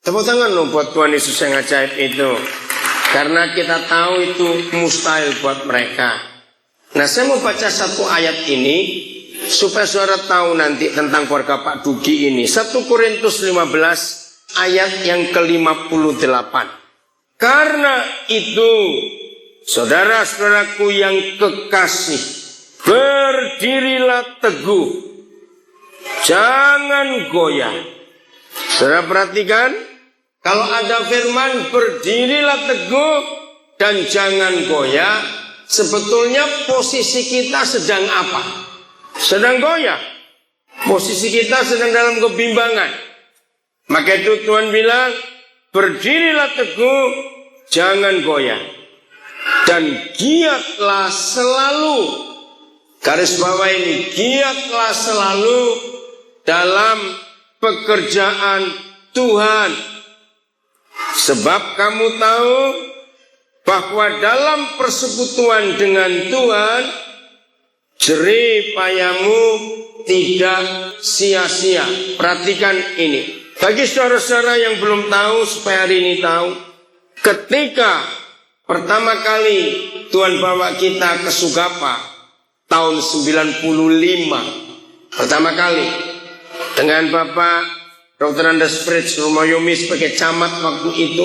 Tepuk tangan loh buat Tuhan Yesus yang ajaib itu. Karena kita tahu itu mustahil buat mereka. Nah, saya mau baca satu ayat ini supaya saudara tahu nanti tentang keluarga Pak Dugi ini. 1 Korintus 15 ayat yang ke-58. Karena itu, saudara-saudaraku yang kekasih, berdirilah teguh, jangan goyah. Saudara perhatikan, kalau ada firman berdirilah teguh dan jangan goyah, sebetulnya posisi kita sedang apa? Sedang goyah. Posisi kita sedang dalam kebimbangan. Maka itu Tuhan bilang, berdirilah teguh, jangan goyah. Dan giatlah selalu, garis bawah ini, giatlah selalu dalam pekerjaan Tuhan. Sebab kamu tahu bahwa dalam persekutuan dengan Tuhan, jerih payahmu tidak sia-sia. Perhatikan ini. Bagi saudara-saudara yang belum tahu, supaya hari ini tahu, ketika pertama kali Tuhan bawa kita ke Sugapa tahun 95, pertama kali dengan Bapak Dr. Andes Fritz Romoyomi sebagai camat waktu itu,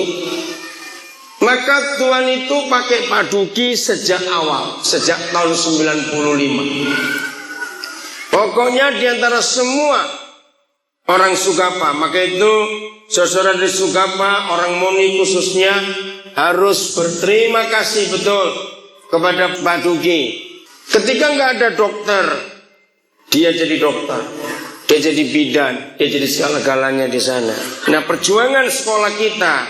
maka Tuhan itu pakai Pak Dugi sejak awal, sejak tahun 95. Pokoknya diantara semua orang Sugapa, maka itu saudara di Sugapa, orang Moni khususnya harus berterima kasih betul kepada Pak Dugi. Ketika nggak ada dokter, dia jadi dokter, dia jadi bidan, dia jadi segala-galanya di sana. Nah, perjuangan sekolah kita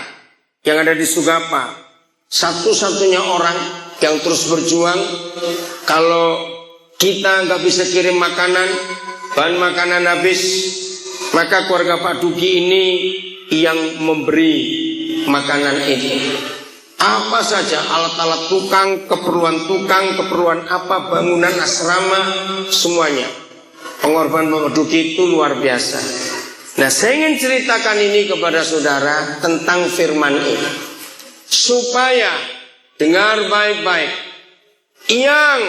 yang ada di Sugapa, satu-satunya orang yang terus berjuang. Kalau kita nggak bisa kirim makanan, bahan makanan habis, maka keluarga Pak Dugi ini yang memberi makanan itu. Apa saja, alat-alat tukang, keperluan apa, bangunan asrama, semuanya. Pengorbanan Pak Dugi itu luar biasa. Nah, saya ingin ceritakan ini kepada saudara tentang firman ini, supaya dengar baik-baik. Yang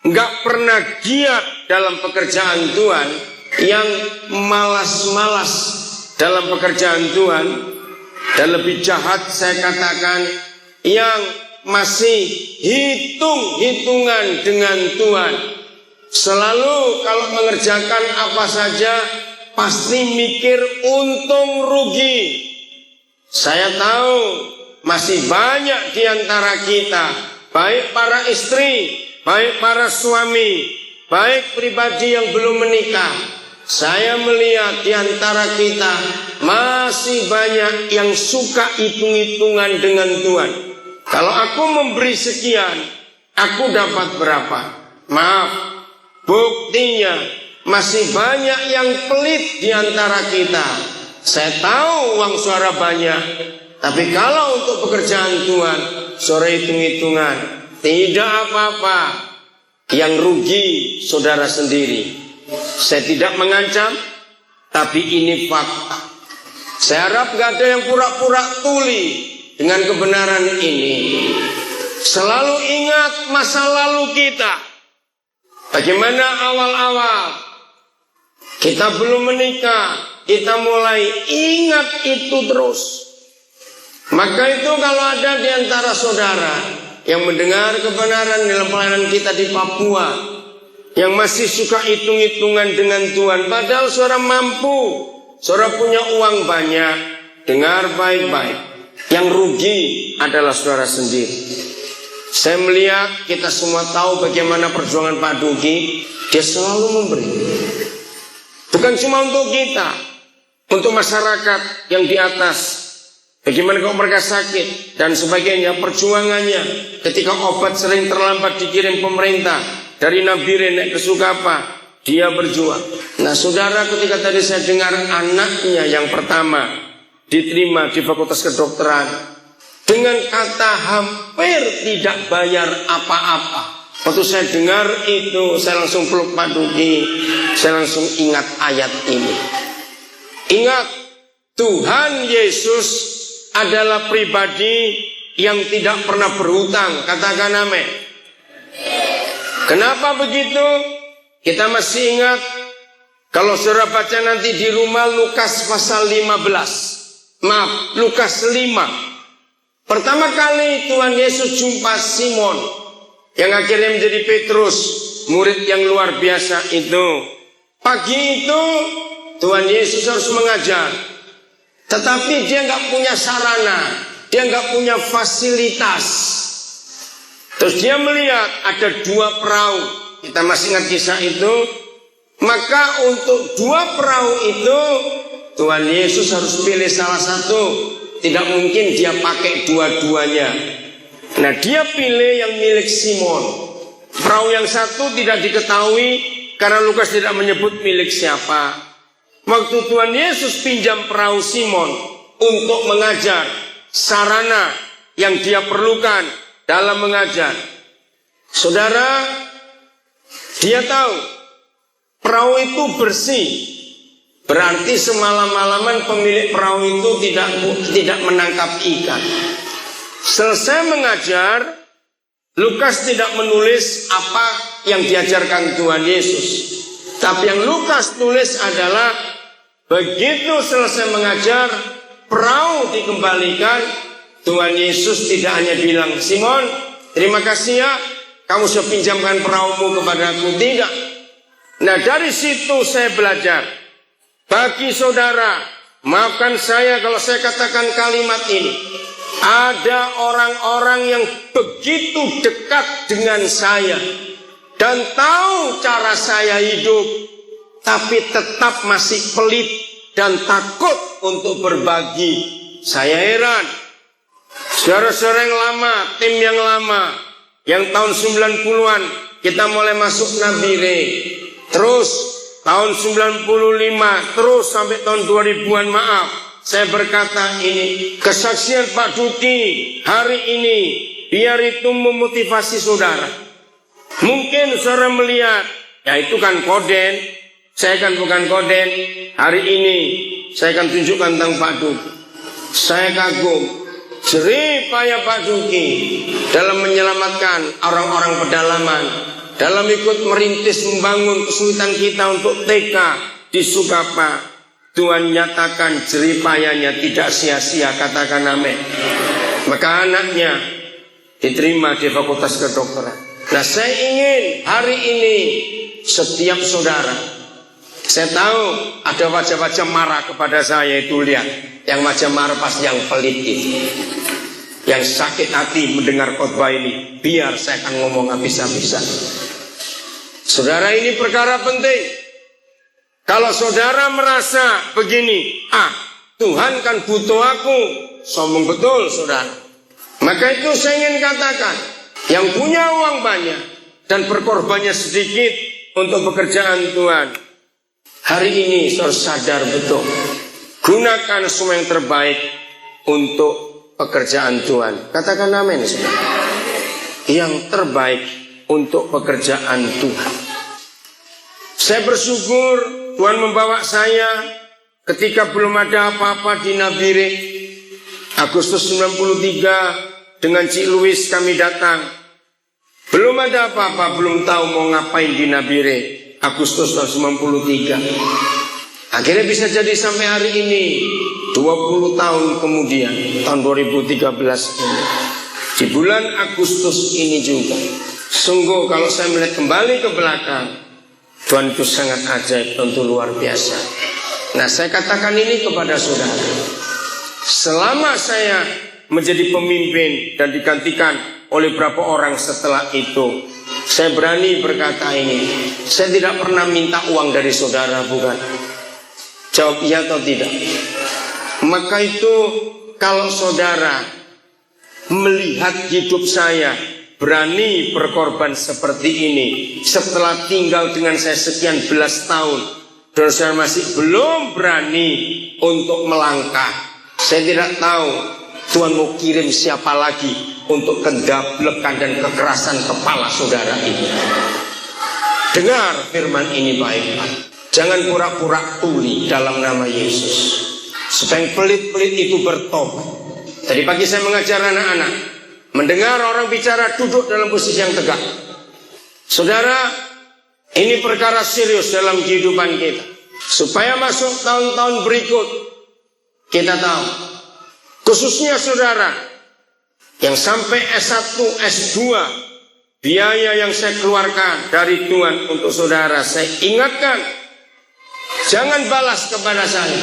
nggak pernah giat dalam pekerjaan Tuhan, yang malas-malas dalam pekerjaan Tuhan, dan lebih jahat saya katakan, yang masih hitung-hitungan dengan Tuhan, selalu kalau mengerjakan apa saja pasti mikir untung rugi. Saya tahu masih banyak di antara kita, baik para istri, baik para suami, baik pribadi yang belum menikah, saya melihat di antara kita masih banyak yang suka hitung-hitungan dengan Tuhan. Kalau aku memberi sekian, aku dapat berapa? Maaf, buktinya masih banyak yang pelit di antara kita. Saya tahu uang saudara banyak, tapi kalau untuk pekerjaan Tuhan, saudara hitung-hitungan, tidak apa-apa. Yang rugi saudara sendiri. Saya tidak mengancam, tapi ini fakta. Saya harap gak ada yang pura-pura tuli dengan kebenaran ini. Selalu ingat masa lalu kita. Bagaimana awal-awal kita belum menikah, kita mulai ingat itu terus. Maka itu kalau ada di antara saudara yang mendengar kebenaran dalam pelayanan kita di Papua, yang masih suka hitung-hitungan dengan Tuhan, padahal saudara mampu, saudara punya uang banyak, dengar baik-baik, yang rugi adalah saudara sendiri. Saya melihat kita semua tahu bagaimana perjuangan Pak Dugi. Dia selalu memberi, bukan cuma untuk kita, untuk masyarakat yang di atas. Bagaimana kalau mereka sakit dan sebagainya, perjuangannya ketika obat sering terlambat dikirim pemerintah dari Nabire naik ke Sugapa, dia berjuang. Nah saudara, ketika tadi saya dengar anaknya yang pertama diterima di Fakultas Kedokteran dengan kata hampir tidak bayar apa-apa, waktu saya dengar itu saya langsung peluk Pak Dugi, saya langsung ingat ayat ini. Ingat, Tuhan Yesus adalah pribadi yang tidak pernah berhutang. Katakan amin. Kenapa begitu? Kita masih ingat, kalau saudara baca nanti di rumah Lukas pasal 15. Lukas 5. Pertama kali Tuhan Yesus jumpa Simon, yang akhirnya menjadi Petrus, murid yang luar biasa itu. Pagi itu Tuhan Yesus harus mengajar, tetapi dia nggak punya sarana, dia nggak punya fasilitas. Terus dia melihat ada 2 perahu. Kita masih ingat kisah itu. Maka untuk 2 perahu itu Tuhan Yesus harus pilih salah satu. Tidak mungkin dia pakai dua-duanya. Nah, dia pilih yang milik Simon. Perahu yang satu tidak diketahui karena Lukas tidak menyebut milik siapa. Waktu Tuhan Yesus pinjam perahu Simon untuk mengajar sarana yang dia perlukan dalam mengajar. Saudara, dia tahu perahu itu bersih. Berarti semalam-malaman pemilik perahu itu tidak menangkap ikan. Selesai mengajar, Lukas tidak menulis apa yang diajarkan Tuhan Yesus. Tapi yang Lukas tulis adalah begitu selesai mengajar, perahu dikembalikan. Tuhan Yesus tidak hanya bilang, Simon, terima kasih ya, kamu sudah pinjamkan perahumu kepadaku. Tidak. Nah, dari situ saya belajar. Bagi saudara, maafkan saya kalau saya katakan kalimat ini. Ada orang-orang yang begitu dekat dengan saya dan tahu cara saya hidup, tapi tetap masih pelit dan takut untuk berbagi. Saya heran. Saudara-saudara yang lama, tim yang lama, yang tahun 90-an kita mulai masuk Nabire, terus tahun 95, terus sampai tahun 2000-an, maaf, saya berkata ini kesaksian Pak Duki hari ini, biar itu memotivasi saudara. Mungkin saudara melihat, ya itu kan koden, saya kan bukan koden. Hari ini saya akan tunjukkan tentang Pak Duki. Saya kagum jerih payah Pak Duki dalam menyelamatkan orang-orang pedalaman, dalam ikut merintis membangun kesulitan kita untuk TK di Sukapa. Tuhan nyatakan jerih payahnya tidak sia-sia. Katakan amin. Maka anaknya diterima di Fakultas Kedokteran. Nah, saya ingin hari ini setiap saudara, saya tahu ada wajah-wajah marah kepada saya, itu lihat. Yang wajah marah pasti yang pelit itu, yang sakit hati mendengar khotbah ini. Biar saya akan ngomong habis-habisan. Saudara, ini perkara penting. Kalau saudara merasa begini, Tuhan kan butuh aku, sombong betul saudara. Maka itu saya ingin katakan, yang punya uang banyak dan berkorbannya sedikit untuk pekerjaan Tuhan, hari ini harus sadar betul, gunakan semua yang terbaik untuk pekerjaan Tuhan. Katakan amin saudara. Yang terbaik untuk pekerjaan Tuhan. Saya bersyukur Tuhan membawa saya ketika belum ada apa-apa di Nabire. Agustus 93 dengan Cik Louis kami datang. Belum ada apa-apa, belum tahu mau ngapain di Nabire. Agustus tahun 93. Akhirnya bisa jadi sampai hari ini, 20 tahun kemudian, tahun 2013 ini. Di bulan Agustus ini juga. Sungguh kalau saya melihat kembali ke belakang, Tuhan itu sangat ajaib, tentu luar biasa. Nah, saya katakan ini kepada saudara. Selama saya menjadi pemimpin dan digantikan oleh beberapa orang setelah itu, saya berani berkata ini. Saya tidak pernah minta uang dari saudara, bukan? Jawab iya atau tidak? Maka itu kalau saudara melihat hidup saya berani berkorban seperti ini, setelah tinggal dengan saya sekian belas tahun, dan saya masih belum berani untuk melangkah, saya tidak tahu Tuhan mau kirim siapa lagi untuk kendablekan dan kekerasan kepala saudara ini. Dengar firman ini baik-baik. Jangan pura-pura tuli dalam nama Yesus. supaya yang pelit-pelit itu bertobat. Tadi pagi saya mengajar anak-anak, mendengar orang bicara duduk dalam posisi yang tegak. Saudara, ini perkara serius dalam kehidupan kita. Supaya masuk tahun-tahun berikut, kita tahu, khususnya saudara yang sampai S1, S2, biaya yang saya keluarkan dari Tuhan untuk saudara, saya ingatkan, jangan balas kepada saya.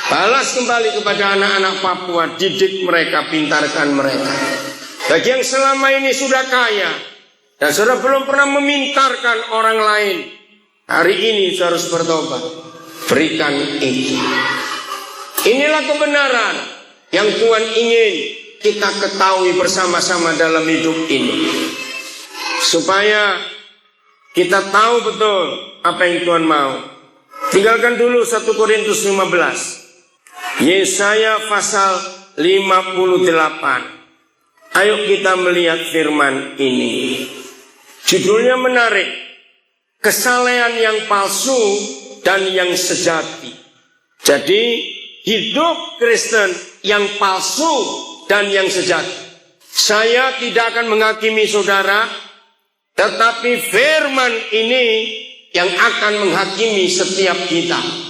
Balas kembali kepada anak-anak Papua, didik mereka, pintarkan mereka. Bagi yang selama ini sudah kaya dan saudara belum pernah memintarkan orang lain, hari ini saudara harus bertobat. Berikan itu. Inilah kebenaran yang Tuhan ingin kita ketahui bersama-sama dalam hidup ini, supaya kita tahu betul apa yang Tuhan mau. Tinggalkan dulu 1 Korintus 15. Yesaya pasal 58. Ayo kita melihat firman ini. Judulnya menarik. Kesalehan yang palsu dan yang sejati. Jadi hidup Kristen yang palsu dan yang sejati. Saya tidak akan menghakimi saudara, tetapi firman ini yang akan menghakimi setiap kita.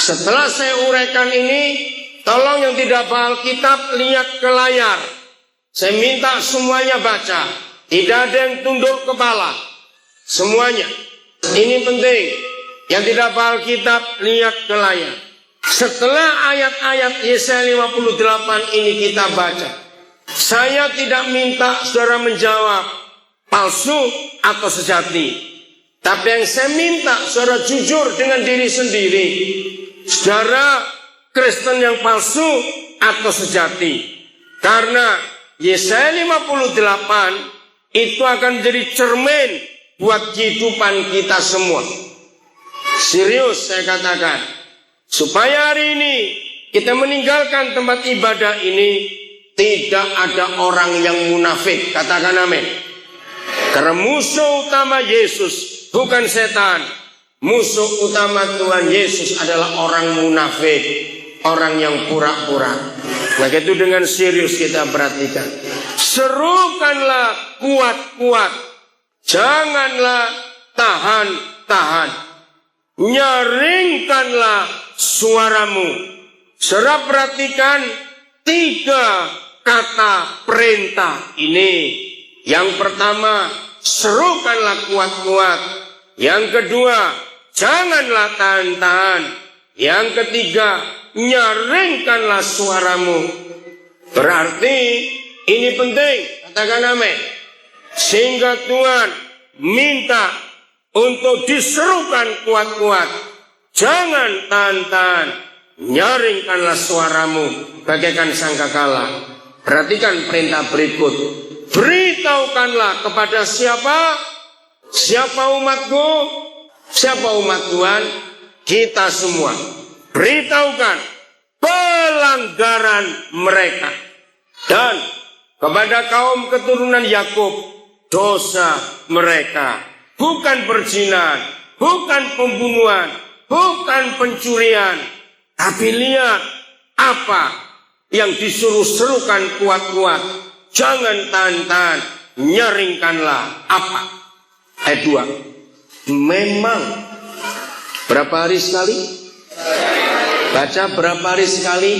Setelah saya uraikan ini, tolong yang tidak hafal Alkitab lihat ke layar. Saya minta semuanya baca. Tidak ada yang tunduk kepala. Semuanya. Ini penting. Yang tidak hafal Alkitab lihat ke layar. Setelah ayat-ayat Yesaya 58 ini kita baca, saya tidak minta saudara menjawab palsu atau sejati. Tapi yang saya minta saudara jujur dengan diri sendiri. Saudara Kristen yang palsu atau sejati. Karena Yesaya 58 itu akan menjadi cermin buat kehidupan kita semua. Serius saya katakan. Supaya hari ini kita meninggalkan tempat ibadah ini, tidak ada orang yang munafik. Katakan amin. Karena musuh utama Yesus bukan setan. Musuh utama Tuhan Yesus adalah orang munafik, orang yang pura-pura. Maka itu dengan serius kita perhatikan. Serukanlah kuat-kuat, janganlah tahan-tahan. Nyaringkanlah suaramu. Saudara perhatikan 3 kata perintah ini. Yang pertama, serukanlah kuat-kuat. Yang kedua, janganlah tahan-tahan. Yang ketiga, nyaringkanlah suaramu. Berarti ini penting. Katakan amin. Sehingga Tuhan minta untuk diserukan kuat-kuat. Jangan tahan-tahan. Nyaringkanlah suaramu bagaikan sangkakala. Perhatikan perintah berikut. Beritahukanlah kepada siapa? Siapa umatku? Siapa umat Tuhan? Kita semua. Beritahukan pelanggaran mereka. Dan kepada kaum keturunan Yakub, dosa mereka. Bukan perzinahan, bukan pembunuhan, bukan pencurian. Tapi lihat apa yang disuruh serukan kuat-kuat. Jangan tahan-tahan, nyaringkanlah apa? Ayat 2. Memang berapa hari sekali? Baca berapa hari sekali?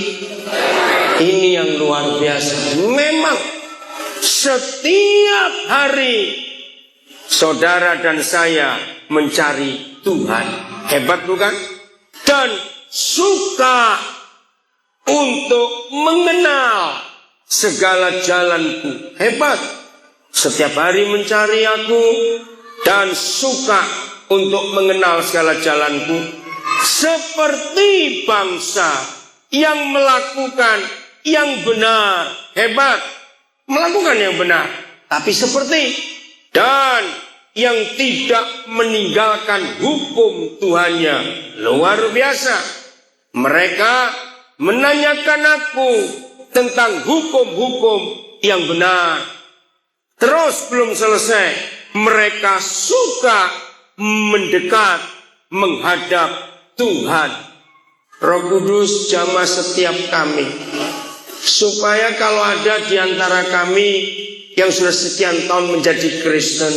Ini yang luar biasa. Memang setiap hari saudara dan saya mencari Tuhan. Hebat bukan? Dan suka untuk mengenal segala jalanku. Hebat. Setiap hari mencari aku dan suka untuk mengenal segala jalanku. Seperti bangsa yang melakukan yang benar. Hebat. Melakukan yang benar. Tapi seperti. Dan yang tidak meninggalkan hukum Tuhannya. Luar biasa. Mereka menanyakan aku tentang hukum-hukum yang benar. Terus belum selesai. Mereka suka mendekat menghadap Tuhan. Roh Kudus jamah setiap kami, supaya kalau ada di antara kami yang sudah sekian tahun menjadi Kristen,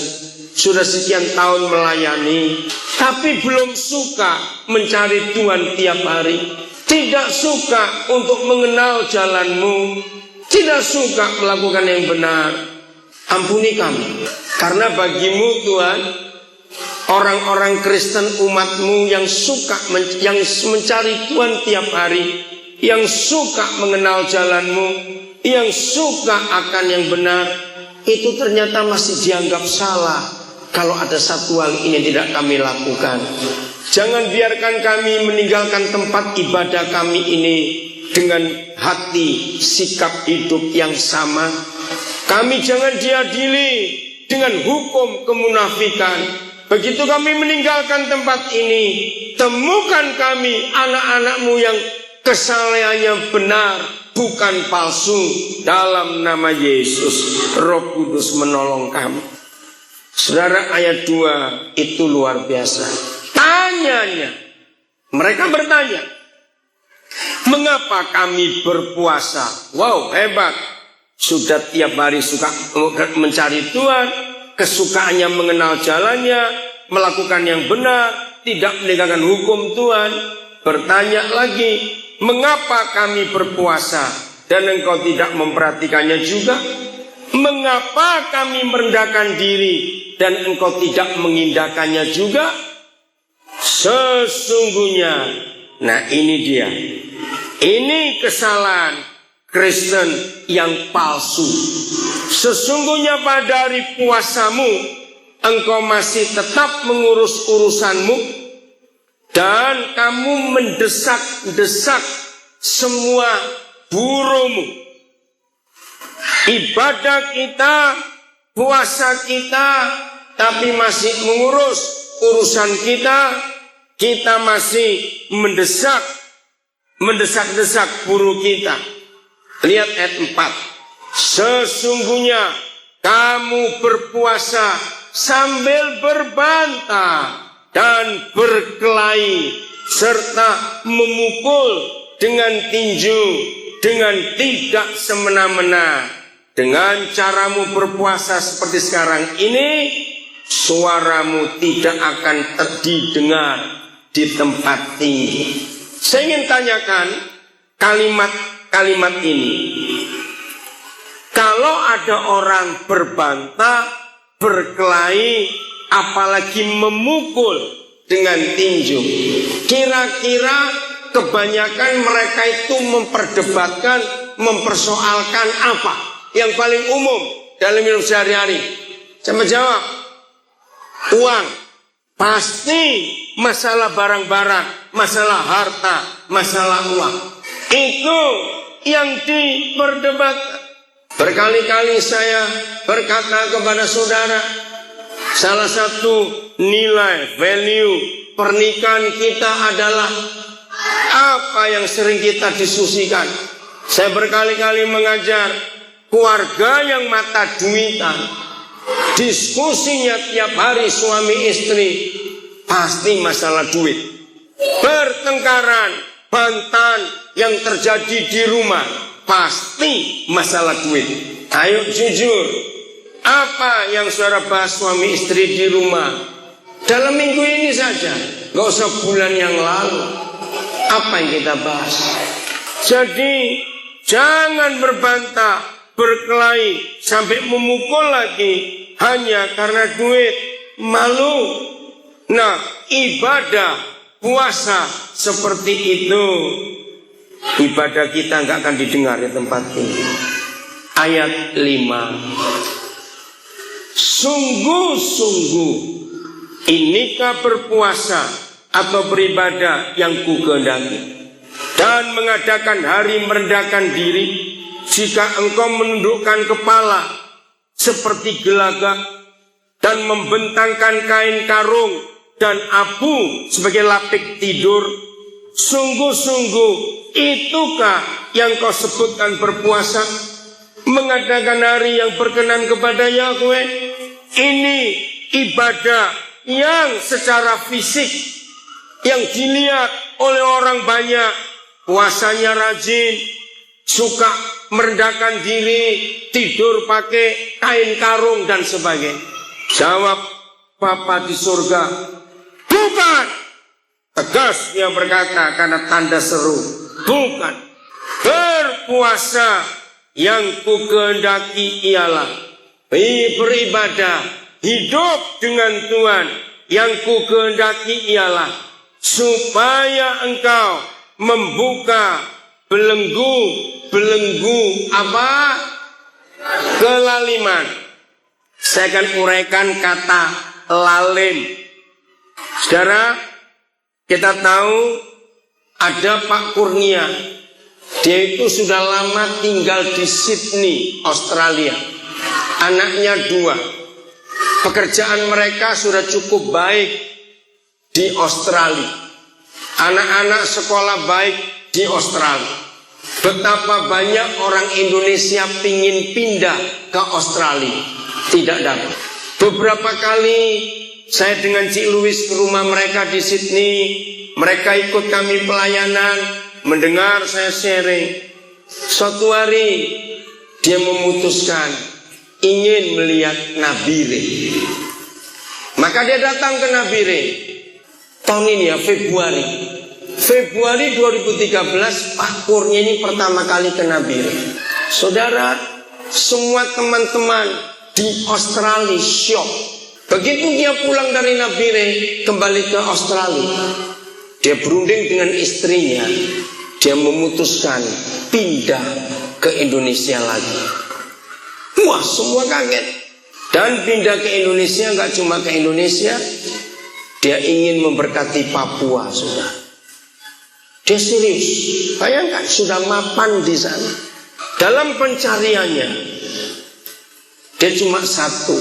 sudah sekian tahun melayani, tapi belum suka mencari Tuhan tiap hari, tidak suka untuk mengenal jalan-Mu, tidak suka melakukan yang benar, ampuni kami. Karena bagi-Mu Tuhan, orang-orang Kristen umat-Mu yang suka yang mencari Tuhan tiap hari, yang suka mengenal jalan-Mu, yang suka akan yang benar, itu ternyata masih dianggap salah kalau ada satu hal ini yang tidak kami lakukan. Jangan biarkan kami meninggalkan tempat ibadah kami ini dengan hati sikap hidup yang sama. Kami jangan diadili dengan hukum kemunafikan. Begitu kami meninggalkan tempat ini, temukan kami anak-anak-Mu yang kesalehannya benar, bukan palsu. Dalam nama Yesus, Roh Kudus menolong kami. Saudara, ayat 2 itu luar biasa. Tanyanya, mereka bertanya, mengapa kami berpuasa? Wow, hebat. Sudah tiap hari suka mencari Tuhan, kesukaannya mengenal jalannya, melakukan yang benar, tidak meninggalkan hukum Tuhan. Bertanya lagi, mengapa kami berpuasa dan engkau tidak memperhatikannya juga? Mengapa kami merendahkan diri dan engkau tidak mengindahkannya juga? Sesungguhnya, nah ini dia, ini kesalahan Kristen yang palsu. Sesungguhnya pada hari puasamu, engkau masih tetap mengurus urusanmu, dan kamu mendesak-desak semua burumu. Ibadah kita, puasa kita, tapi masih mengurus urusan kita. Kita masih mendesak-desak buruh kita. Lihat ayat 4. Sesungguhnya kamu berpuasa sambil berbantah dan berkelahi, serta memukul dengan tinju, dengan tidak semena-mena. Dengan caramu berpuasa seperti sekarang ini, suaramu tidak akan didengar di tempat tinggi. Saya ingin tanyakan kalimat ini. Kalau ada orang berbantah, berkelahi, apalagi memukul dengan tinju, kira-kira kebanyakan mereka itu memperdebatkan, mempersoalkan apa? Yang paling umum dalam hidup sehari-hari. Coba jawab. Uang. Pasti masalah barang-barang, masalah harta, masalah uang. Itu yang diperdebatkan. Berkali-kali saya berkata kepada saudara, salah satu nilai, value pernikahan kita adalah apa yang sering kita diskusikan. Saya berkali-kali mengajar keluarga yang mata duitan, diskusinya tiap hari suami istri pasti masalah duit. Bertengkaran, bantahan yang terjadi di rumah pasti masalah duit. Ayo jujur, apa yang saudara bahas suami istri di rumah dalam minggu ini saja, gak usah bulan yang lalu. Apa yang kita bahas? Jadi jangan berbantah, berkelahi, sampai memukul lagi hanya karena duit. Malu. Nah, ibadah puasa seperti itu, ibadah kita nggak akan didengar di tempat ini. Ayat 5. Sungguh-sungguh inikah berpuasa atau beribadah yang kukehendaki, dan mengadakan hari merendahkan diri, jika engkau menundukkan kepala seperti gelagak dan membentangkan kain karung dan abu sebagai lapik tidur, sungguh-sungguh itukah yang kau sebutkan berpuasa, mengadakan hari yang berkenan kepada Yahweh? Ini ibadah yang secara fisik, yang dilihat oleh orang banyak, puasanya rajin, suka merendahkan diri, tidur pakai kain karung dan sebagainya. Jawab Bapa di surga, bukan. Tegas dia berkata karena tanda seru, bukan. Berpuasa yang ku kehendaki ialah beribadah, hidup dengan Tuhan. Yang ku kehendaki ialah supaya engkau membuka belenggu apa? Kelaliman. Saya akan uraikan kata lalim. Saudara, kita tahu ada Pak Kurnia. Dia itu sudah lama tinggal di Sydney, Australia. Anaknya 2. Pekerjaan mereka sudah cukup baik di Australia. Anak-anak sekolah baik di Australia. Betapa banyak orang Indonesia pingin pindah ke Australia, tidak dapat. Beberapa kali saya dengan Cik Louis ke rumah mereka di Sydney. Mereka ikut kami pelayanan, mendengar saya sharing. Suatu hari dia memutuskan ingin melihat Nabire. Maka dia datang ke Nabire. Tahun ini ya, Februari 2013, Pak Kurnia ini pertama kali ke Nabire. Saudara, semua teman-teman di Australia shock. Begitu dia pulang dari Nabire, kembali ke Australia, dia berunding dengan istrinya. Dia memutuskan pindah ke Indonesia lagi. Wah, semua kaget. Dan pindah ke Indonesia, gak cuma ke Indonesia, dia ingin memberkati Papua, sudah. Dia serius. Bayangkan, sudah mapan di sana. Dalam pencariannya, dia cuma satu.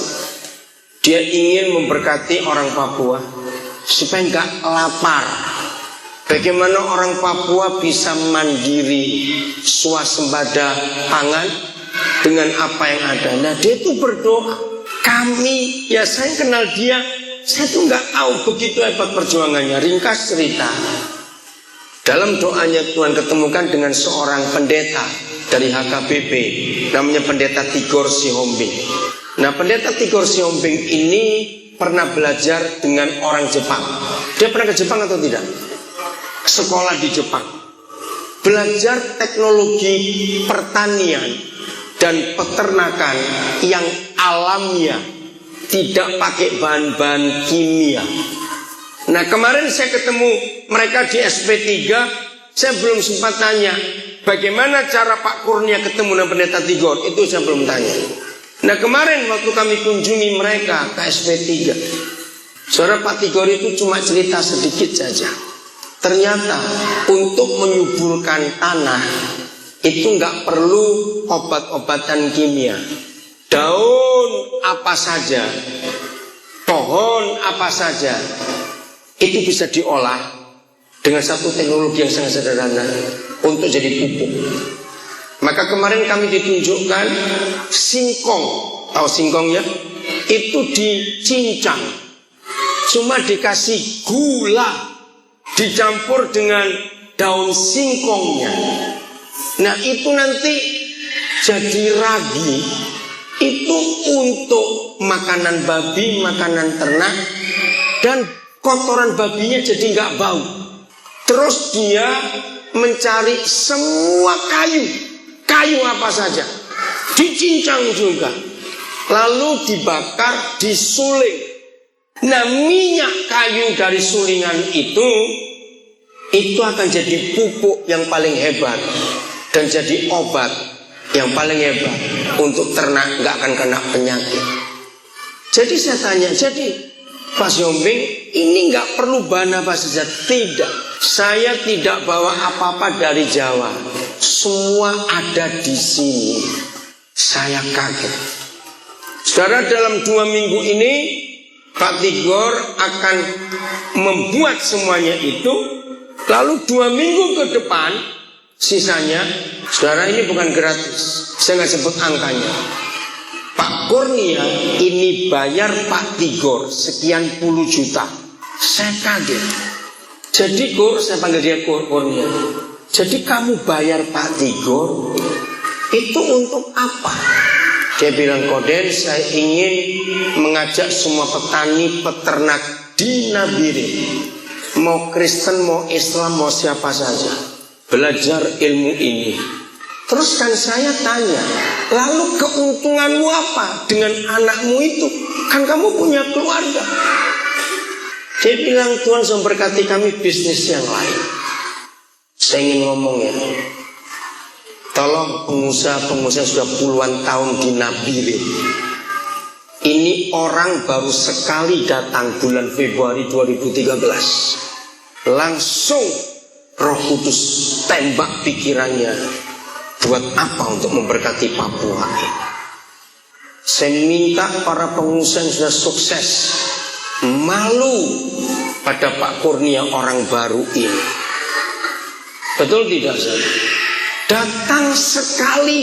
Dia ingin memberkati orang Papua supaya gak lapar. Bagaimana orang Papua bisa mandiri swasembada pangan dengan apa yang ada. Nah, dia itu berdoa. Kami, ya saya kenal dia, saya tuh nggak tahu begitu hebat perjuangannya. Ringkas cerita, dalam doanya Tuhan ketemukan dengan seorang pendeta dari HKBP, namanya pendeta Tigor Sihombing. Nah, pendeta Tigor Sihombing ini pernah belajar dengan orang Jepang. Dia pernah ke Jepang atau tidak? Sekolah di Jepang, belajar teknologi pertanian dan peternakan yang alamiah, tidak pakai bahan-bahan kimia. Nah, kemarin saya ketemu mereka di SP3, saya belum sempat tanya bagaimana cara Pak Kurnia ketemu dengan pendeta Tigor, itu saya belum tanya. Nah, kemarin waktu kami kunjungi mereka ke SP3, saudara, Pak Tigor itu cuma cerita sedikit saja. Ternyata untuk menyuburkan tanah itu nggak perlu obat-obatan kimia. Daun apa saja, pohon apa saja, itu bisa diolah dengan satu teknologi yang sangat sederhana untuk jadi pupuk. Maka kemarin kami ditunjukkan singkong, tahu singkong ya? Itu dicincang, cuma dikasih gula, dicampur dengan daun singkongnya. Nah, itu nanti jadi ragi. Itu untuk makanan babi, makanan ternak, dan kotoran babinya jadi nggak bau. Terus dia mencari semua kayu apa saja, dicincang juga, lalu dibakar, disuling. Nah, minyak kayu dari sulingan itu akan jadi pupuk yang paling hebat dan jadi obat yang paling hebat untuk ternak nggak akan kena penyakit. Jadi saya tanya, jadi Pak Siombing ini nggak perlu bahan apa saja? Tidak, saya tidak bawa apa-apa dari Jawa, semua ada di sini. Saya kaget. Saudara, dalam 2 minggu ini Pak Tigor akan membuat semuanya itu. Lalu 2 minggu ke depan sisanya, saudara, ini bukan gratis, saya nggak sebut angkanya. Pak Kurnia ini bayar Pak Tigor sekian puluh juta. Saya kaget. Jadi Kur, saya panggil dia Kurnia. Jadi kamu bayar Pak Tigor itu untuk apa? Dia bilang, Koden, saya ingin mengajak semua petani peternak di Nabire, mau Kristen, mau Islam, mau siapa saja, belajar ilmu ini. Terus kan saya tanya, lalu keuntunganmu apa dengan anakmu itu? Kan kamu punya keluarga. Dia bilang, Tuhan sudah berkati kami bisnis yang lain. Saya ingin ngomong ya, tolong pengusaha-pengusaha sudah puluhan tahun di Nabire, ini orang baru sekali datang bulan Februari 2013, langsung Roh Kudus tembak pikirannya, buat apa untuk memberkati Papua ini. Saya minta para pengusaha yang sudah sukses malu pada Pak Kurnia orang baru ini. Betul tidak, saudara? Datang sekali.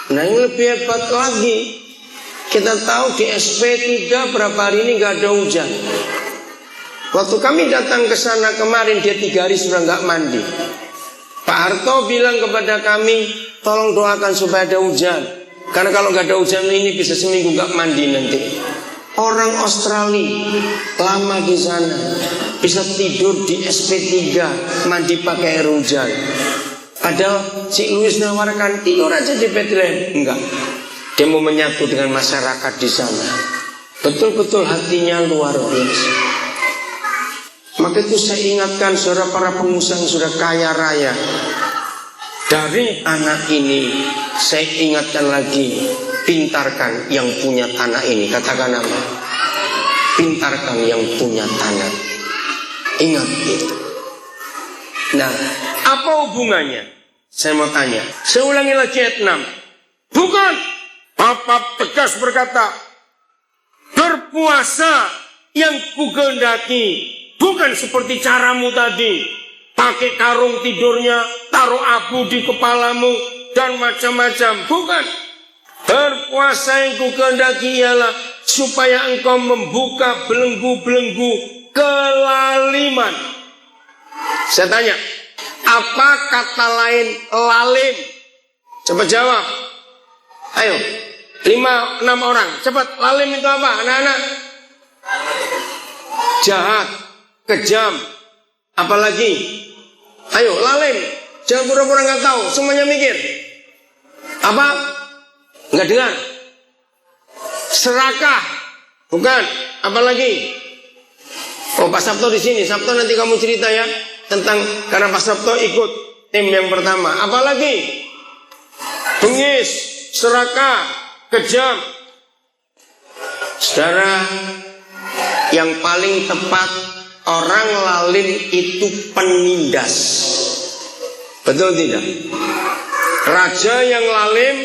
Nah, yang lebih hebat lagi, kita tahu di SP3 berapa hari ini nggak ada hujan. Waktu kami datang ke sana kemarin, dia 3 hari sudah nggak mandi. Pak Harto bilang kepada kami, tolong doakan supaya ada hujan, karena kalau nggak ada hujan ini bisa seminggu nggak mandi nanti. Orang Australia lama di sana, bisa tidur di SP3, mandi pakai air hujan. Padahal si Louis nawarkan, tidur aja di Bethlehem. Enggak, dia mau menyatu dengan masyarakat di sana. Betul-betul hatinya luar biasa. Maka itu saya ingatkan saudara para pengusaha yang sudah kaya raya, dari anak ini saya ingatkan lagi, pintarkan yang punya tanah ini. Katakan apa? Pintarkan yang punya tanah. Ingat itu. Nah, apa hubungannya? Saya mau tanya. Saya ulangi lagi ayat 6. Bukan. Papa tegas berkata, berpuasa yang kugendaki bukan seperti caramu tadi, pakai karung tidurnya, taruh abu di kepalamu dan macam-macam. Bukan. Berpuasa yang kugendaki ialah supaya engkau membuka belenggu-belenggu kelaliman. Saya tanya, apa kata lain lalim? Coba jawab. Ayo, 5-6 orang. Cepat, lalim itu apa, anak-anak? Jahat, kejam. Apalagi? Ayo, lalim. Jangan pura-pura nggak tahu. Semuanya mikir. Apa? Nggak dengar. Serakah. Bukan. Apalagi? Oh, Pak Sabto di sini. Sabto nanti kamu cerita ya tentang, karena Pak Sabto ikut tim yang pertama. Apalagi? Bengis, serakah, kejam. Saudara, yang paling tepat, orang lalim itu penindas. Betul tidak? Raja yang lalim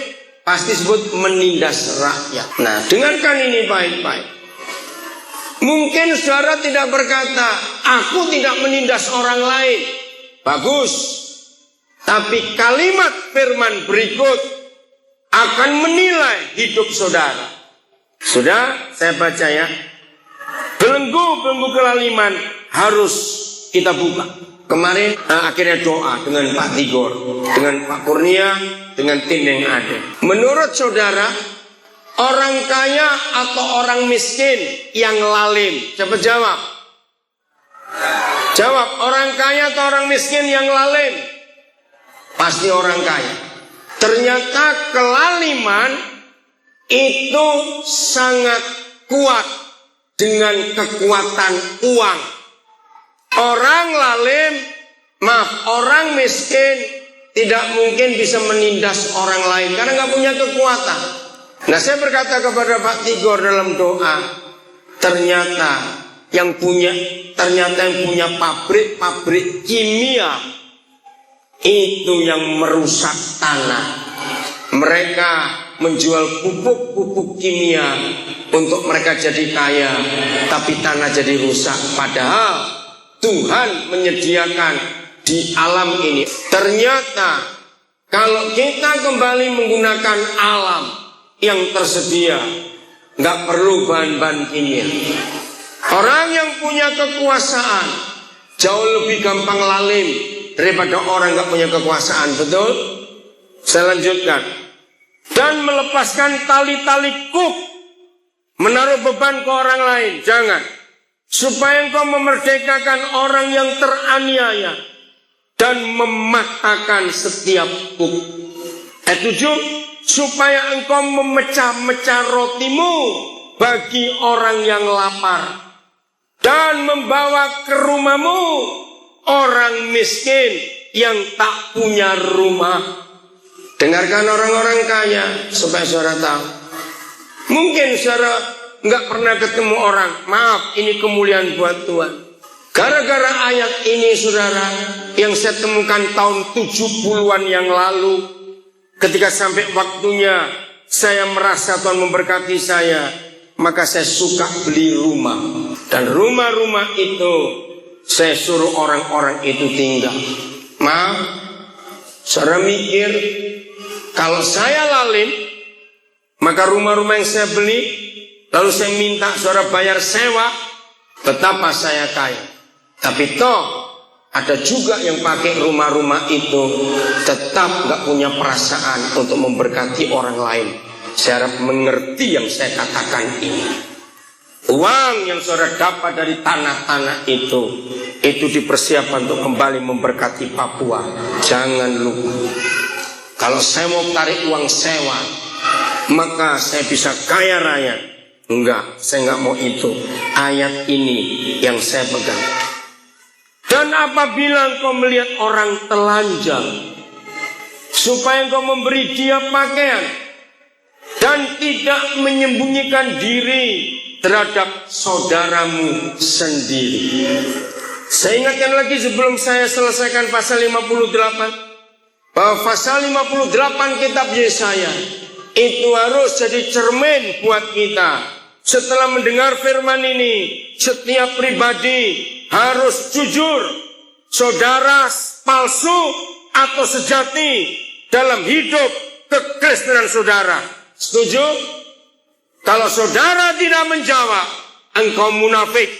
pasti sebut menindas rakyat. Nah, dengarkan ini baik-baik. Mungkin saudara tidak berkata, aku tidak menindas orang lain. Bagus. Tapi kalimat firman berikut akan menilai hidup saudara. Sudah saya baca ya. Belenggu-belenggu kelaliman harus kita buka. Kemarin akhirnya doa dengan Pak Tigor, dengan Pak Kurnia, dengan tim yang ada. Menurut saudara, orang kaya atau orang miskin yang lalim? Coba jawab. Jawab, orang kaya atau orang miskin yang lalim? Pasti orang kaya. Ternyata kelaliman itu sangat kuat dengan kekuatan uang. Orang lalim, orang miskin tidak mungkin bisa menindas orang lain karena nggak punya kekuatan. Nah, saya berkata kepada Pak Tigor dalam doa, ternyata yang punya pabrik kimia itu yang merusak tanah. Mereka menjual pupuk-pupuk kimia untuk mereka jadi kaya, tapi tanah jadi rusak. Padahal Tuhan menyediakan di alam ini. Ternyata kalau kita kembali menggunakan alam yang tersedia, nggak perlu bahan-bahan kimia. Orang yang punya kekuasaan jauh lebih gampang lalim daripada orang gak punya kekuasaan. Betul? Saya lanjutkan. Dan melepaskan tali-tali kuk, menaruh beban ke orang lain. Jangan. Supaya engkau memerdekakan orang yang teraniaya dan mematahkan setiap kuk. Ayat 7, supaya engkau memecah-mecah rotimu bagi orang yang lapar dan membawa ke rumahmu orang miskin yang tak punya rumah. Dengarkan orang-orang kaya supaya saudara tahu. Mungkin saudara nggak pernah ketemu orang. Maaf, ini kemuliaan buat Tuhan. Gara-gara ayat ini saudara, yang saya temukan tahun 70-an yang lalu, ketika sampai waktunya saya merasa Tuhan memberkati saya, maka saya suka beli rumah. Dan rumah-rumah itu saya suruh orang-orang itu tinggal. Maaf, saudara mikir kalau saya lalim, maka rumah-rumah yang saya beli, lalu saya minta saudara bayar sewa, betapa saya kaya. Tapi toh ada juga yang pakai rumah-rumah itu tetap gak punya perasaan untuk memberkati orang lain. Saya harap mengerti yang saya katakan ini. Uang yang saudara dapat dari tanah-tanah itu dipersiapkan untuk kembali memberkati Papua. Jangan lupa. Kalau saya mau tarik uang sewa, maka saya bisa kaya raya. Enggak, saya enggak mau itu. Ayat ini yang saya pegang. Dan apabila engkau melihat orang telanjang, supaya engkau memberi dia pakaian dan tidak menyembunyikan diri terhadap saudaramu sendiri. Saya ingatkan lagi sebelum saya selesaikan pasal 58, bahwa pasal 58 kitab Yesaya itu harus jadi cermin buat kita. Setelah mendengar firman ini, setiap pribadi harus jujur. Saudara palsu atau sejati dalam hidup kekristenan saudara. Setuju? Kalau saudara tidak menjawab, engkau munafik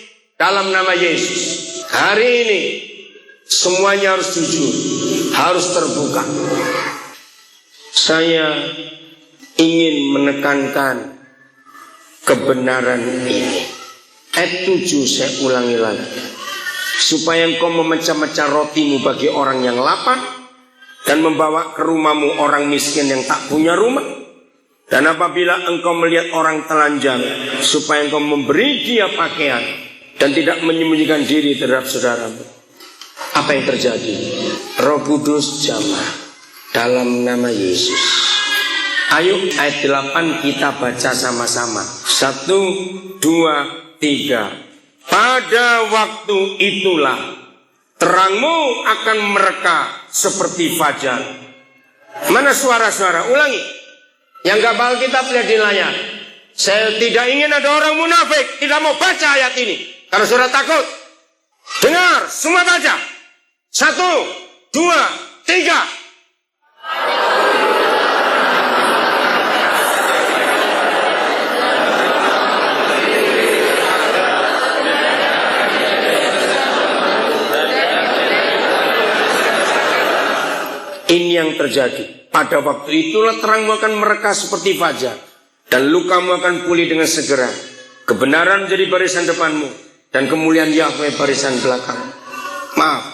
dalam nama Yesus. Hari ini semuanya harus jujur, harus terbuka. Saya ingin menekankan kebenaran ini. Ayat 7 saya ulangi lagi. Supaya engkau memecah-mecah rotimu bagi orang yang lapar dan membawa ke rumahmu orang miskin yang tak punya rumah. Dan apabila engkau melihat orang telanjang, supaya engkau memberi dia pakaian dan tidak menyembunyikan diri terhadap saudaramu. Apa yang terjadi? Roh Kudus jamah dalam nama Yesus. Ayo ayat 8 kita baca sama-sama. 1, 2, 3. Pada waktu itulah terangmu akan mereka seperti fajar. Mana suara-suara? Ulangi. Yang gak bawa kitab lihat di layar. Saya tidak ingin ada orang munafik tidak mau baca ayat ini. Kalau saudara takut, dengar, semua baca. 1, 2, 3. Ini yang terjadi. Pada waktu itulah terangmu akan mereka seperti fajar, dan lukamu akan pulih dengan segera. Kebenaran menjadi barisan depanmu, dan kemuliaan Yahweh barisan belakang. Maaf,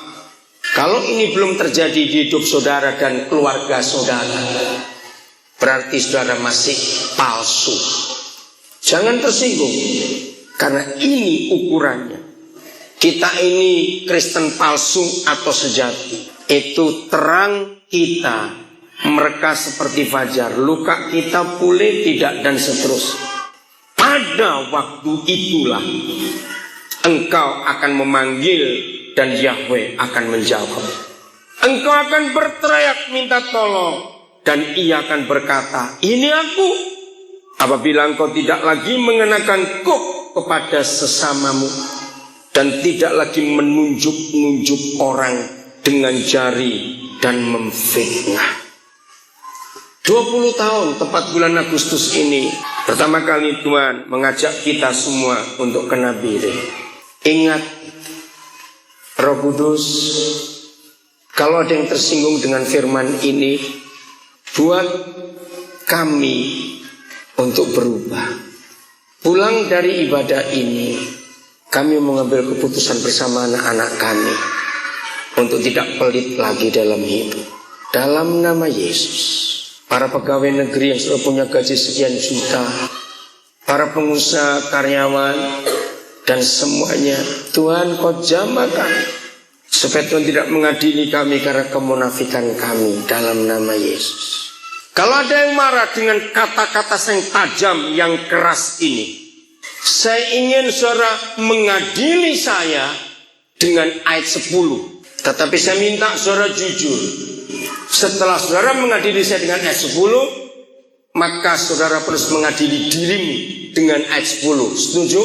kalau ini belum terjadi di hidup saudara dan keluarga saudara, berarti saudara masih palsu. Jangan tersinggung, karena ini ukurannya. Kita ini Kristen palsu atau sejati. Itu terang kita, mereka seperti fajar, luka kita pulih tidak, dan seterusnya. Pada waktu itulah engkau akan memanggil dan Yahweh akan menjawab. Engkau akan berteriak minta tolong dan ia akan berkata, ini aku. Apabila engkau tidak lagi mengenakan kuk kepada sesamamu dan tidak lagi menunjuk-nunjuk orang dengan jari dan memfitnah. 20 tahun tepat bulan Agustus ini, pertama kali Tuhan mengajak kita semua untuk kena biring. Ingat, Roh Kudus Kalau ada yang tersinggung dengan firman ini, buat kami untuk berubah. Pulang dari ibadah ini, kami mengambil keputusan bersama anak-anak kami untuk tidak pelit lagi dalam hidup. Dalam nama Yesus. Para pegawai negeri yang sudah punya gaji sekian juta, para pengusaha, karyawan, dan semuanya, Tuhan kau jamakan supaya Tuhan tidak mengadili kami karena kemunafikan kami dalam nama Yesus. Kalau ada yang marah dengan kata-kata yang tajam, yang keras ini, saya ingin saudara mengadili saya dengan ayat 10. Tetapi saya minta saudara jujur. Setelah saudara mengadili saya dengan ayat 10, maka saudara terus mengadili dirimu dengan ayat 10. Setuju?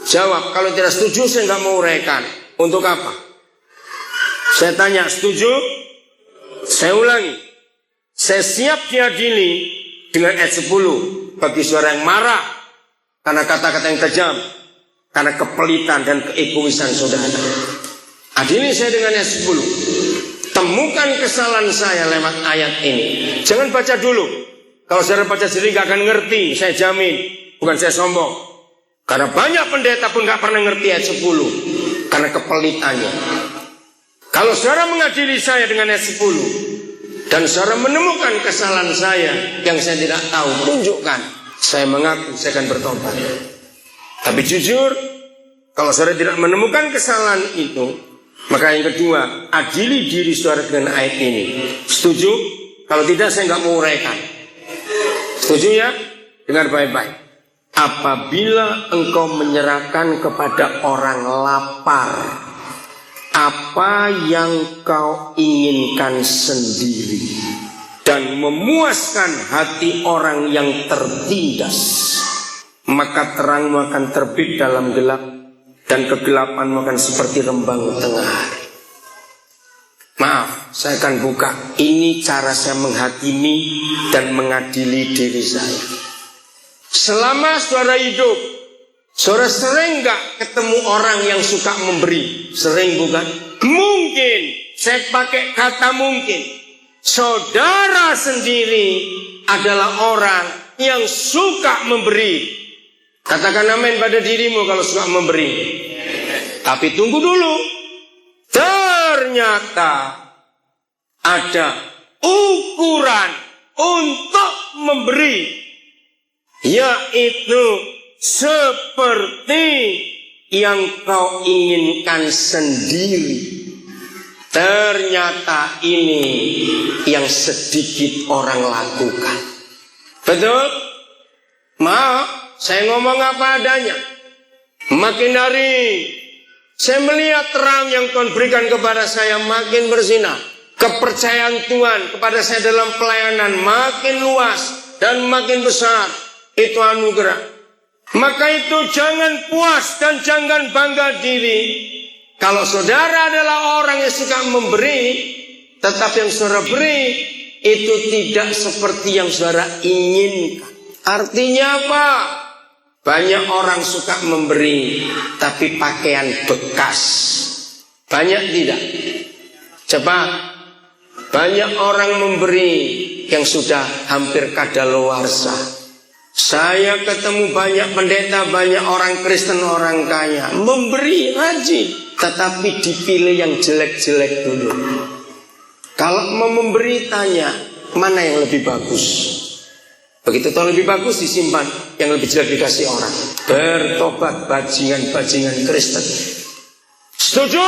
Jawab. Kalau tidak setuju, saya nggak mau uraikan. Untuk apa? Saya tanya, setuju? Saya ulangi. Saya siap diadili dengan ayat 10 bagi saudara yang marah karena kata-kata yang tajam, karena kepelitan dan keegoisan saudara. Adili saya dengan ayat 10. Temukan kesalahan saya lewat ayat ini. Jangan baca dulu. Kalau saudara baca sendiri gak akan ngerti. Saya jamin. Bukan saya sombong. Karena banyak pendeta pun gak pernah ngerti ayat 10. Karena kepelitannya. Kalau saudara mengadili saya dengan ayat 10, dan saudara menemukan kesalahan saya yang saya tidak tahu, tunjukkan. Saya mengaku saya akan bertobat. Tapi jujur, kalau saudara tidak menemukan kesalahan itu, maka yang kedua, adili diri saudara dengan ayat ini. Setuju? Kalau tidak, saya nggak mau uraikan. Setuju ya? Dengar baik-baik. Apabila engkau menyerahkan kepada orang lapar apa yang kau inginkan sendiri, dan memuaskan hati orang yang tertindas, maka terangmu akan terbit dalam gelap, dan kegelapanmu akan seperti rembang tengah hari. Maaf, saya akan buka. Ini cara saya menghakimi dan mengadili diri saya. Selama saudara hidup, saudara sering gak ketemu orang yang suka memberi? Sering bukan? Mungkin, saya pakai kata mungkin, saudara sendiri adalah orang yang suka memberi. Katakan amin pada dirimu kalau suka memberi. Tapi tunggu dulu. Ternyata ada ukuran untuk memberi, yaitu seperti yang kau inginkan sendiri. Ternyata ini yang sedikit orang lakukan. Betul? Maaf, saya ngomong apa adanya. Makin hari saya melihat terang yang Tuhan berikan kepada saya makin bersinar. Kepercayaan Tuhan kepada saya dalam pelayanan makin luas dan makin besar. Itu anugerah. Maka itu jangan puas dan jangan bangga diri. Kalau saudara adalah orang yang suka memberi, tetapi yang saudara beri itu tidak seperti yang saudara inginkan. Artinya apa? Banyak orang suka memberi, tapi pakaian bekas. Banyak tidak? Coba, banyak orang memberi yang sudah hampir kadaluarsa. Saya ketemu banyak pendeta, banyak orang Kristen, orang kaya, memberi rajin, tetapi dipilih yang jelek-jelek dulu. Kalau mau memberi, tanya, mana yang lebih bagus? Begitu tahu lebih bagus disimpan, yang lebih jelek dikasih orang. Bertobat bajingan-bajingan Kristen. Setuju?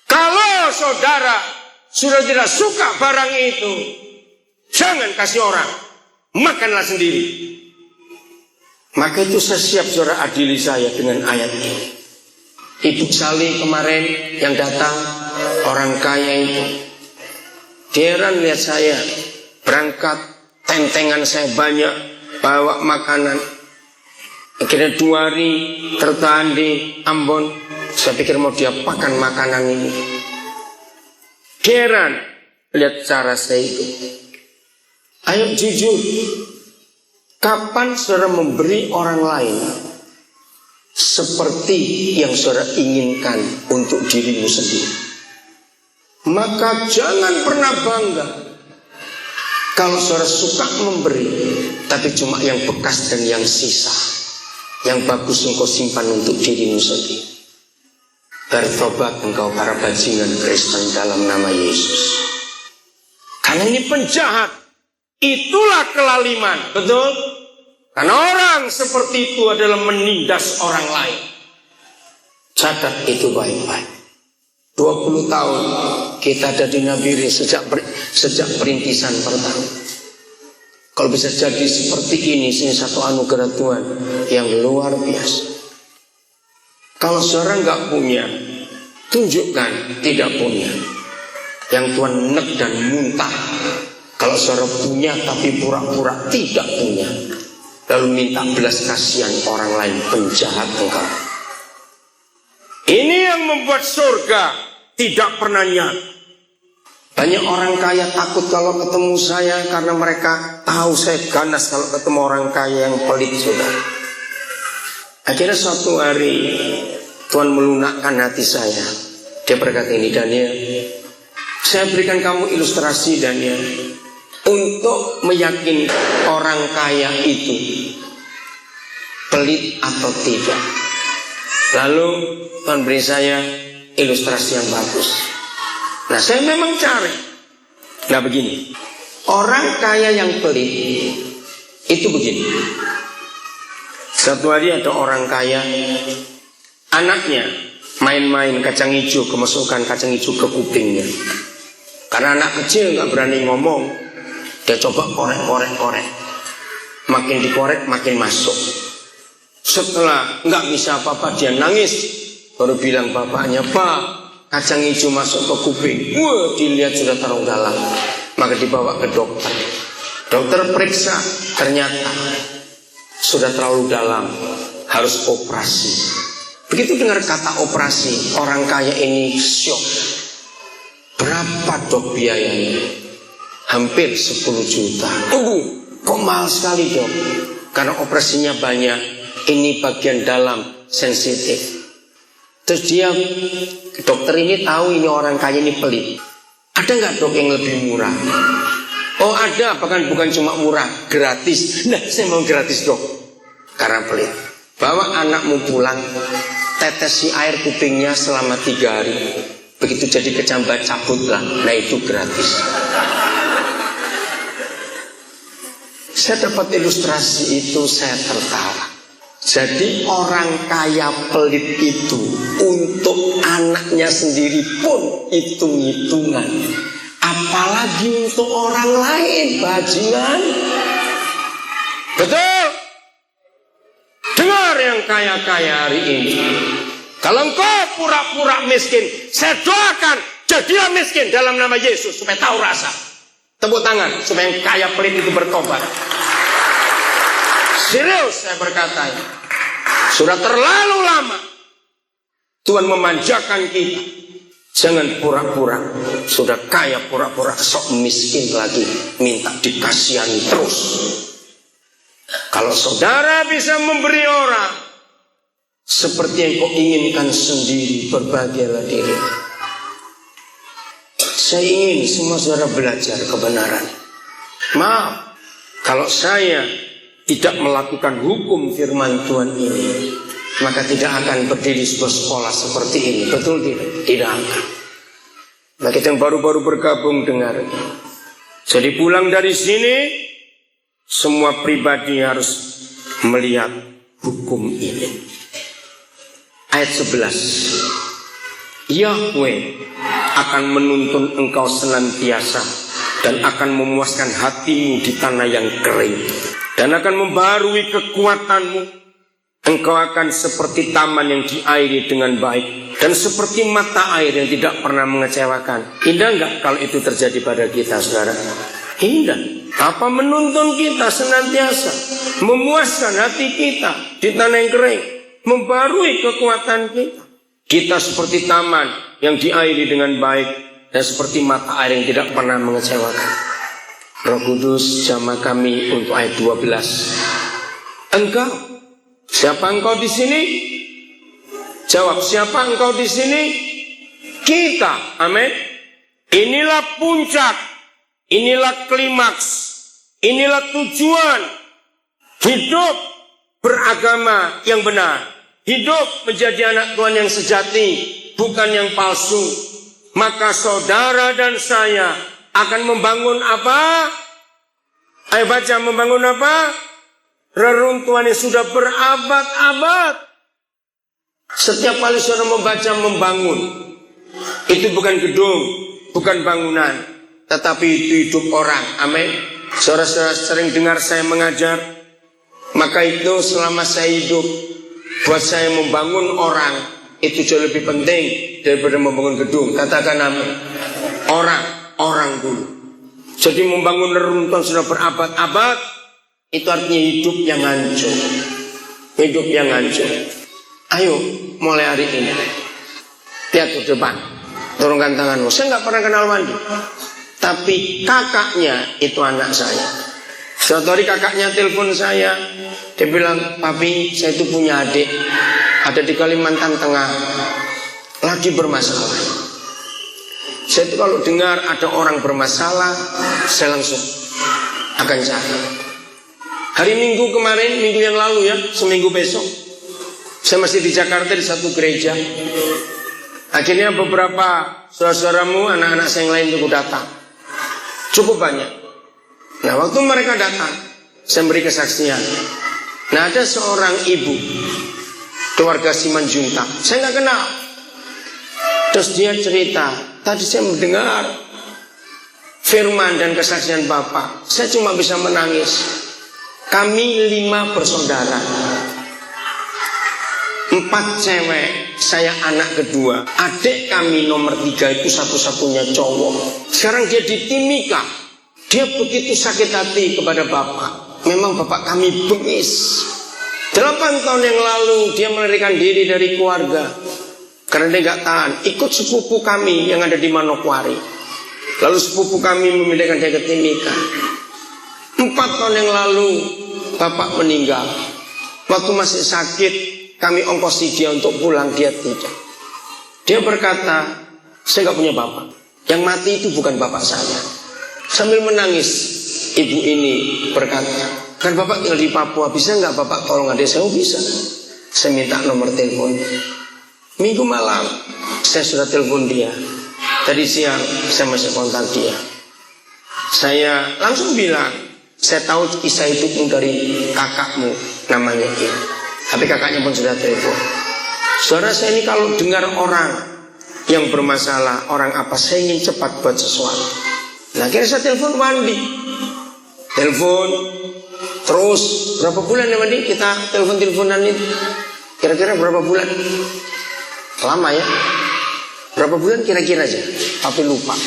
Kalau saudara sudah tidak suka barang itu, jangan kasih orang, makanlah sendiri. Maka itu saya siap saudara adili saya dengan ayat ini. Ibu Sali kemarin yang datang, orang kaya itu, heran lihat saya. Berangkat, tentengan saya banyak, bawa makanan. Akhirnya 2 hari tertahan di Ambon. Saya pikir mau dia makan makanan ini. Heran lihat cara saya itu. Ayo jujur, kapan saudara memberi orang lain seperti yang saudara inginkan untuk dirimu sendiri. Maka jangan pernah bangga kalau saudara suka memberi, tapi cuma yang bekas dan yang sisa. Yang bagus engkau simpan untuk dirimu sendiri. Bertobat engkau para bajingan Kristen dalam nama Yesus. Karena ini penjahat. Itulah kelaliman. Betul? Karena orang seperti itu adalah menindas orang lain. Catat itu baik-baik. 20 tahun kita ada di Nabire sejak perintisan pertama. Kalau bisa jadi seperti ini satu anugerah Tuhan yang luar biasa. Kalau saudara nggak punya, tunjukkan tidak punya. Yang Tuhan nek dan muntah. Kalau saudara punya tapi pura-pura tidak punya, lalu minta belas kasihan orang lain, penjahat engkau. Ini yang membuat surga tidak pernah nyata. Banyak orang kaya takut kalau ketemu saya karena mereka tahu saya ganas kalau ketemu orang kaya yang pelit, saudara. Akhirnya suatu hari Tuhan melunakkan hati saya. Dia berkata ini, Daniel, saya berikan kamu ilustrasi, Daniel, untuk meyakinkan orang kaya itu pelit atau tidak. Lalu Tuhan beri saya ilustrasi yang bagus. Nah, saya memang cari. Nah, begini. Orang kaya yang pelit itu begini. Satu hari ada orang kaya, anaknya main-main kacang hijau, kemasukan kacang hijau ke kupingnya. Karena anak kecil nggak berani ngomong, dia coba korek. Makin dikorek makin masuk. Setelah nggak bisa apa-apa dia nangis. Baru bilang bapaknya, Pak, kacang hijau masuk ke kuping. Wah, dilihat sudah terlalu dalam. Maka dibawa ke dokter. Dokter periksa, ternyata sudah terlalu dalam, harus operasi. Begitu dengar kata operasi, orang kaya ini syok. Berapa dok biayanya? Hampir 10 juta. Kok mahal sekali dok? Karena operasinya banyak. Ini bagian dalam, sensitif. Terus dia, dokter ini tahu ini orang kaya ini pelit. Ada nggak dok yang lebih murah? Oh ada, bahkan bukan cuma murah, gratis. Nah, saya mau gratis dok, karena pelit. Bawa anakmu pulang, tetesi air kupingnya selama 3 hari. Begitu jadi kecambat, cabutlah. Nah itu gratis. Saya dapat ilustrasi itu, saya tertawa. Jadi orang kaya pelit itu untuk anaknya sendiri pun hitung-hitungan. Apalagi untuk orang lain, bajingan. Betul? Dengar yang kaya-kaya hari ini. Kalau engkau pura-pura miskin, saya doakan jadilah miskin dalam nama Yesus supaya tahu rasa. Tepuk tangan supaya yang kaya pelit itu bertobat. Serius saya berkata, sudah terlalu lama Tuhan memanjakan kita. Jangan pura-pura sudah kaya, pura-pura sok miskin lagi, minta dikasihani terus. Kalau saudara bisa memberi orang seperti yang kau inginkan sendiri, berbahagialah diri. Saya ingin semua saudara belajar kebenaran. Maaf kalau saya tidak melakukan hukum firman Tuhan ini, maka tidak akan berdiri sebuah sekolah seperti ini. Betul tidak? Tidak akan. Nah, kita yang baru-baru bergabung dengar. Jadi pulang dari sini, semua pribadi harus melihat hukum ini. Ayat 11. Yahweh akan menuntun engkau senantiasa dan akan memuaskan hatimu di tanah yang kering. Dan akan membarui kekuatanmu. Engkau akan seperti taman yang diairi dengan baik. Dan seperti mata air yang tidak pernah mengecewakan. Indah enggak kalau itu terjadi pada kita, saudara? Indah. Apa menuntun kita senantiasa. Memuaskan hati kita di tanah yang kering. Membarui kekuatan kita. Kita seperti taman yang diairi dengan baik. Dan seperti mata air yang tidak pernah mengecewakan. Roh Kudus jamah kami untuk ayat 12. Engkau, siapa engkau di sini? Jawab, siapa engkau di sini? Kita. Amin. Inilah puncak, inilah klimaks, inilah tujuan hidup beragama yang benar. Hidup menjadi anak Tuhan yang sejati, bukan yang palsu. Maka saudara dan saya akan membangun apa? Ayo baca, membangun apa? Reruntuhan yang sudah berabad-abad. Setiap kali saudara membaca membangun, itu bukan gedung, bukan bangunan, tetapi itu hidup orang. Amin. Saudara-saudara sering dengar saya mengajar, maka itu selama saya hidup, buat saya membangun orang itu jauh lebih penting daripada membangun gedung. Katakan amin. Orang dulu. Jadi membangun reruntuhan sudah berabad-abad, itu artinya hidup yang hancur. Hidup yang hancur. Ayo mulai hari ini, lihat ke depan, turunkan tanganmu. Saya nggak pernah kenal Wandi, tapi kakaknya itu anak saya. Suatu hari kakaknya telepon saya, dia bilang, papi, saya itu punya adik, ada di Kalimantan Tengah, lagi bermasalah. Saya itu kalau dengar ada orang bermasalah, saya langsung akan cari. Hari Minggu kemarin, minggu yang lalu ya, seminggu besok, saya masih di Jakarta di satu gereja. Akhirnya beberapa saudara-saudaramu, anak-anak saya yang lain juga datang. Cukup banyak. Nah, waktu mereka datang, saya beri kesaksian. Nah, ada seorang ibu, keluarga Simanjuntak. Saya nggak kenal. Terus dia cerita, tadi saya mendengar firman dan kesaksian Bapak. Saya cuma bisa menangis. Kami 5 bersaudara. 4 cewek, saya anak kedua. Adik kami nomor 3 itu satu-satunya cowok. Sekarang dia di Timika. Dia begitu sakit hati kepada bapak. Memang bapak kami bengis. 8 tahun yang lalu dia melarikan diri dari keluarga karena dia gak tahan. Ikut sepupu kami yang ada di Manokwari. Lalu sepupu kami memindahkan dia ke Timika. 4 tahun yang lalu bapak meninggal. Waktu masih sakit, kami ongkosi dia untuk pulang, dia tidak. Dia berkata, saya gak punya bapak. Yang mati itu bukan bapak saya. Sambil menangis, ibu ini berkata, kan bapak tinggal di Papua, bisa gak bapak tolong adik saya? Oh bisa. Saya minta nomor telepon. Minggu malam, saya sudah telepon dia. Tadi siang, saya masih kontak dia. Saya langsung bilang, saya tahu kisah hidupmu dari kakakmu, namanya ini. Tapi kakaknya pun sudah telepon. Saudara saya ini kalau dengar orang yang bermasalah, orang apa, saya ingin cepat buat sesuatu. Nah, akhirnya saya telepon Wandi. Telepon terus berapa bulan ya Wandi kita telepon-teleponan itu? Kira-kira berapa bulan? Lama ya? Berapa bulan kira-kira aja? Tapi lupa.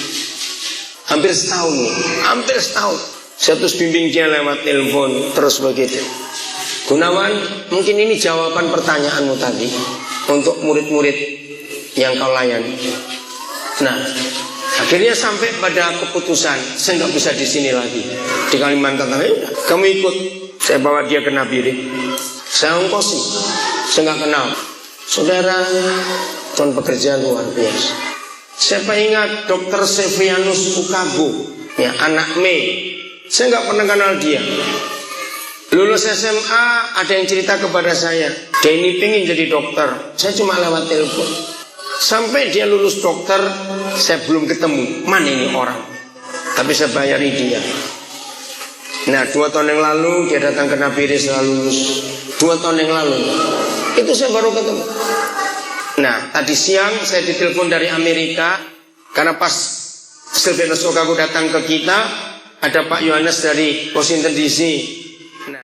Hampir setahun nih. Hampir setahun. Saya terus bimbing dia lewat telepon terus begitu. Gunawan, mungkin ini jawaban pertanyaanmu tadi untuk murid-murid yang kau layani. Nah, akhirnya sampai pada keputusan, saya nggak bisa di sini lagi di Kalimantan Tengah. Udah, kamu ikut. Saya bawa dia ke Nabire. Saya ongkosi. Saya nggak kenal. Saudara, Tuhan bekerja luar biasa. Siapa ingat Dr. Sevrianus Ukago, ya anak Mei. Saya nggak pernah kenal dia. Lulus SMA, ada yang cerita kepada saya, dia ini pengen jadi dokter. Saya cuma lewat telepon. Sampai dia lulus dokter, saya belum ketemu. Mana ini orang? Tapi saya bayari dia. Nah, 2 tahun yang lalu dia datang ke Nabire setelah lulus. 2 tahun yang lalu. Itu saya baru ketemu. Nah, tadi siang saya ditelepon dari Amerika. Karena pas Silvanus Okago datang ke kita, ada Pak Yohanes dari Washington DC.